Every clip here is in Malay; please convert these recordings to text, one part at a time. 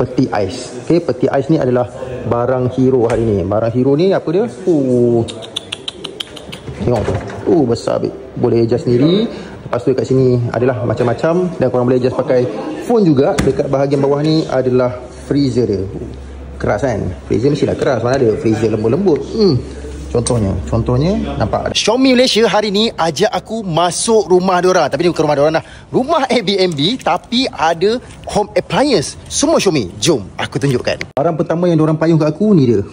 peti ais. Okay, peti ais ni adalah barang hero hari ni. Barang hero ni apa dia? Tengok tu. Besar babe. Boleh adjust sendiri. Lepas tu dekat sini adalah macam-macam dan korang boleh adjust pakai phone juga. Dekat bahagian bawah ni adalah freezer dia. Keras kan? Freezer mestilah keras. Mana ada freezer lembut-lembut. Contohnya nampak. Xiaomi Malaysia hari ni ajak aku masuk rumah diorang. Tapi ni bukan rumah diorang dah. Rumah Airbnb tapi ada home appliance. Semua Xiaomi. Jom aku tunjukkan. Barang pertama yang diorang payung kat aku ni dia.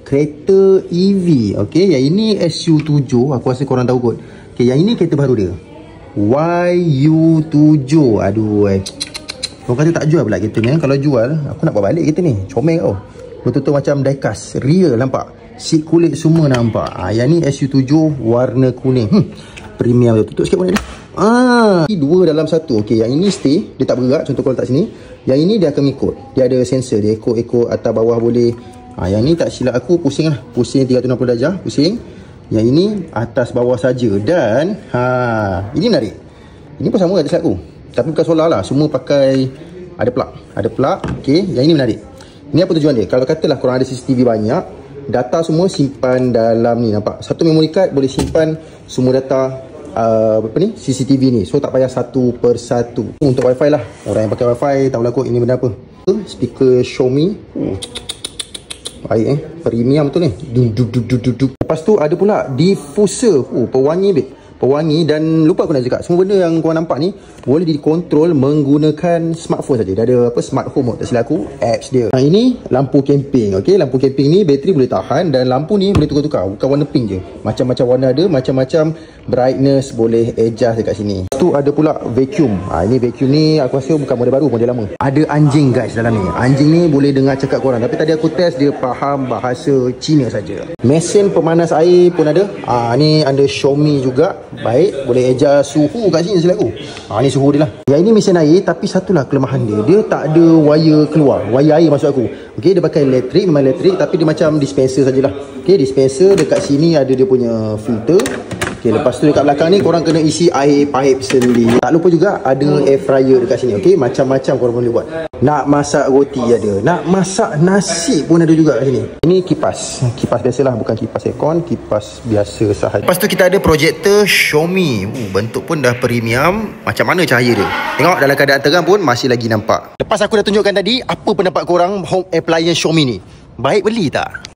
Kereta EV. Okay, yang ini SU7. Aku rasa korang tahu kot. Okay, yang ini kereta baru dia. YU7. Aduh, orang kata tak jual pula kereta ni. Kalau jual, aku nak bawa balik kereta ni. Comel kau. Betul-betul macam diecast. Real nampak. Seat kulit semua nampak. Yang ni SU7 warna kuning. Premium tu. Tutup sikit warna dia. Dua dalam satu. Okey, yang ini stay. Dia tak bergerak. Contoh kalau letak sini. Yang ini dia akan ikut. Dia ada sensor. Dia ikut atas bawah boleh. Yang ni tak silap aku pusing lah. Pusing 360 darjah. Pusing. Yang ini atas bawah saja. Dan ini menarik. Ini pun sama tak silap aku. Tapi bukan solar lah. Semua pakai ada plug. Ada plug. Okey, yang ini menarik. Ini apa tujuan dia? Kalau katalah korang ada CCTV banyak, data semua simpan dalam ni, nampak? Satu memory card boleh simpan semua data CCTV ni. So tak payah satu per satu. Untuk wifi lah. Orang yang pakai wifi tahulah kot ini benda apa. Speaker Xiaomi. Baik premium tu ni. Lepas tu ada pula diffuser. Pewangi babe. Pewangi. Dan lupa aku nak cakap, semua benda yang korang nampak ni boleh dikontrol menggunakan smartphone saja. Dia ada apa, smart home tak silap aku, apps dia. Ini lampu camping. Okey, lampu camping ni bateri boleh tahan dan lampu ni boleh tukar-tukar. Bukan warna pink je. Macam-macam warna ada, macam-macam brightness boleh adjust dekat sini. Lepas tu ada pula vacuum. Ini vacuum ni aku rasa bukan model baru, model lama. Ada anjing guys dalam ni. Anjing ni boleh dengar cakap korang. Tapi tadi aku test dia faham bahasa Cina saja. Mesin pemanas air pun ada. Ni ada Xiaomi juga. Baik, boleh adjust suhu kat sini silap aku. Ni suhu dia lah. Yang ini mesin air, tapi satulah kelemahan dia. Dia tak ada wire keluar. Wire air maksud aku. Okey, dia pakai elektrik, memang elektrik, tapi dia macam dispenser sajalah. Okey, dispenser dekat sini ada dia punya filter. Okey, lepas tu dekat belakang ni korang kena isi air pipe sendiri. Tak lupa juga ada air fryer dekat sini. Okey, macam-macam korang boleh buat. Nak masak roti ada. Nak masak nasi pun ada juga kat sini. Ini kipas. Kipas biasalah, bukan kipas aircon, kipas biasa sahaja. Lepas tu kita ada projector Xiaomi. Bentuk pun dah premium. Macam mana cahaya dia? Tengok dalam keadaan terang pun masih lagi nampak. Lepas aku dah tunjukkan tadi, apa pendapat korang home appliance Xiaomi ni? Baik beli tak?